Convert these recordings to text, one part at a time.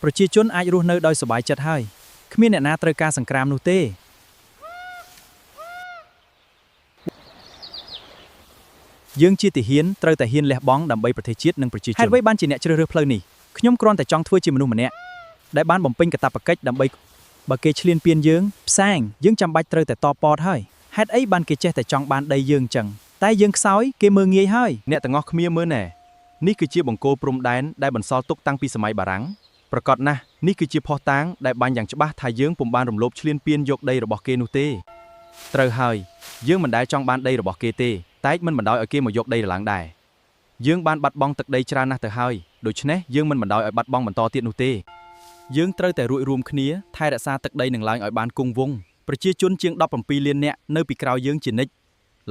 ប្រជាជនអាចរស់នៅដោយសុបាយចិត្តហើយគ្មានអ្នកណាត្រូវការសង្គ្រាមនោះទេយើងជាទាហានត្រូវតែហ៊ានលះបង់ដើម្បីប្រទេសជាតិនិងប្រជាជនហេតុអ្វីបានជាអ្នកជ្រើសរើសផ្លូវនេះខ្ញុំគ្រាន់តែចង់ធ្វើជាមនុស្សម្នាក់ដែលបានបំពេញកាតព្វកិច្ចដើម្បីបើគេឈ្លានពានយើងផ្សាងយើងចាំបាច់ត្រូវតែតបពតហើយហេតុអីបានគេចេះតែចង់បានដីយើងចឹងតែយើងខ្សោយគេមើងងាយហើយអ្នកទាំងអស់គ្នាមើលណែនេះគឺជាបង្គោលព្រំដែនដែលបន្សល់ទុកតាំងពីសម័យបារាំងប្រកាសណាស់នេះគឺជាភស្តុតាងដែលបាញ់យ៉ាងច្បាស់ថាយើងពុំបានរំលោភឈ្លានពានយកដីរបស់គេនោះទេត្រូវហើយយើងមិនដែលចង់បានដីរបស់គេទេតែមិនបណ្ដោយឲ្យគេមកយកដីឡើងដែរយើងបានបាត់បង់ទឹកដីច្រើនណាស់ទៅហើយដូច្នេះយើងមិនបណ្ដោយឲ្យបាត់បង់បន្តទៀតនោះទេយើងត្រូវតែរួបរวมគ្នាថែរក្សាទឹកដីនឹងឡើងឲ្យបានគង់វង្សប្រជាជនជាង17លាននាក់នៅពីក្រោយយើងជានិច្ច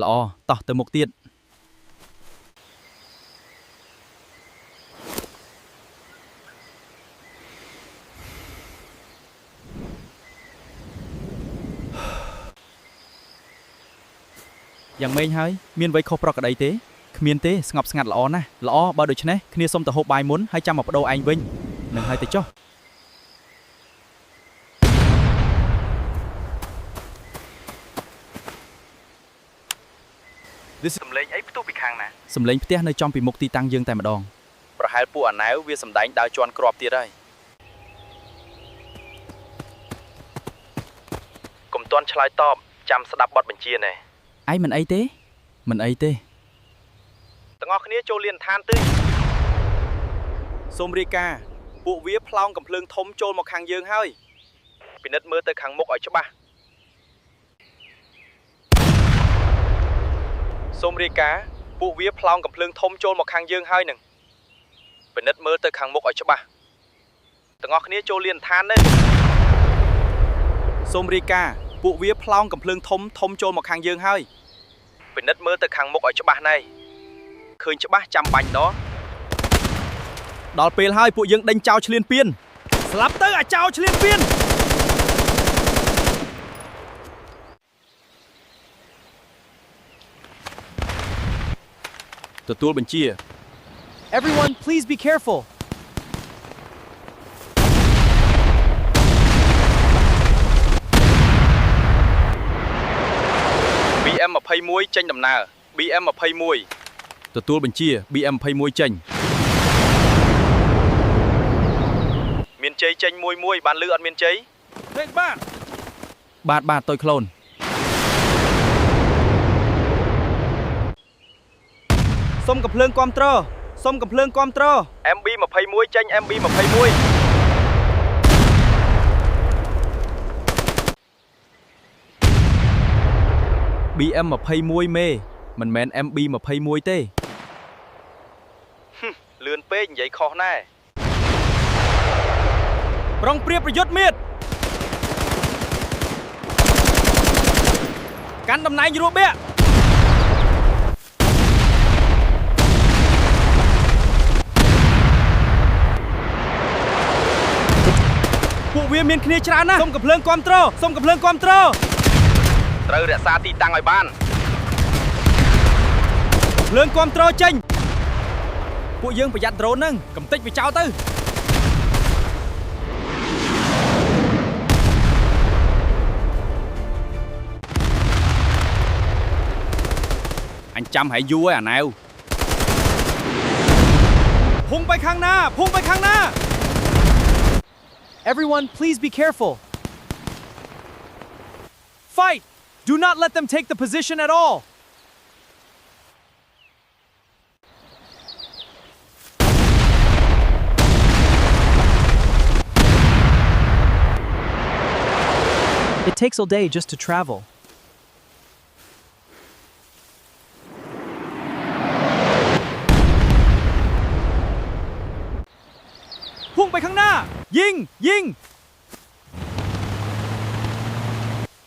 ល្អតោះទៅមុខទៀតយ៉ាងម៉េចហើយមានអ្វីខុសប្រក្រតីទេគ្មានទេស្ងប់ស្ងាត់ល្អណាស់ល្អបើដូច្នេះគ្នាសុំទៅហូបបាយមុនហើយចាំមកបដូរឯងវិញនឹងហើយទៅចុះសំឡេងអីផ្ទុះពីខាងណាសំឡេងផ្ទះនៅចំពីមុខទីតាំងយើងតែម្ដងប្រហែលពួកអាណែវវាសម្ដែងដើរជន់គ្រាប់ទៀតហើយកុំទាន់ឆ្លើយតបចាំស្ដាប់បទបញ្ជាណែឯងមិនអីទេមិនអីទេទាំងអស់គ្នាចូលលៀនឋានទៅសូមរាយការណ៍ពួកវាផ្លោងកំភ្លើងធំចូលមកខាងយើងហើយពិនិត្យមើលទៅខាងមុខឲ្យច្បាស់សូមរាយការណ៍ពួកវាផ្លោងកំភ្លើងធំចូលមកខាងយើងហើយនឹងពិនិត្យមើលទៅខាងមុខឲ្យច្បាស់ទាំងអស់គ្នាចូលលៀនឋានទៅសូមរាយការណ៍ពួកវាផ្លោងកំភ្លើងធំចូលមកខាងយើងហើយពិនិត្យមើលទៅខាងមុខឲ្យច្បាស់ណែឃើញច្បាស់ចាំបាញ់ដល់ពេលហើយពួកយើងដេញចោលឈ្លានពានស្លាប់ទៅអាចោលឈ្លានពានទទួលបញ្ជា Everyone please be careful BM21 ចេញដំណើរ BM21 ទទួលបញ្ជា BM21 ចេញមានជ័យចេញមួយបានលឺអត់មានជ័យទេបាទតូចខ្លួនសុំកំភ្លើងគាំទ្រMB21 ចេញ MB21 BM21 មេមិនមែន MB21 ទេលឿនពេកនិយាយខុសណែប្រុងព្រៀបប្រយុទ្ធមៀតកាន់តំណែងរួបបែកពួកវាមានគ្នាច្រើនណាស់សុំកំភ្លើងគាំទ្រត្រូវរក្សាទីតាំងឲ្យបានភ្លើងគាំទ្រចេញពួកយើងប្រយ័ត្នដ្រូនហ្នឹងកំទេចវាចោលទៅអញចាំហើយយូរហើយអាណែវភុងទៅខាងណា Everyone please be careful Fight Do not let them take the position at all It takes all day just to travel. พุ่งไปข้างหน้ายิง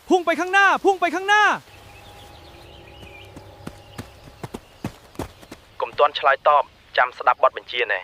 พุ่งไปข้างหน้ากុំទាន់ឆ្លើយតបចាំស្ដាប់បទបញ្ជាណែ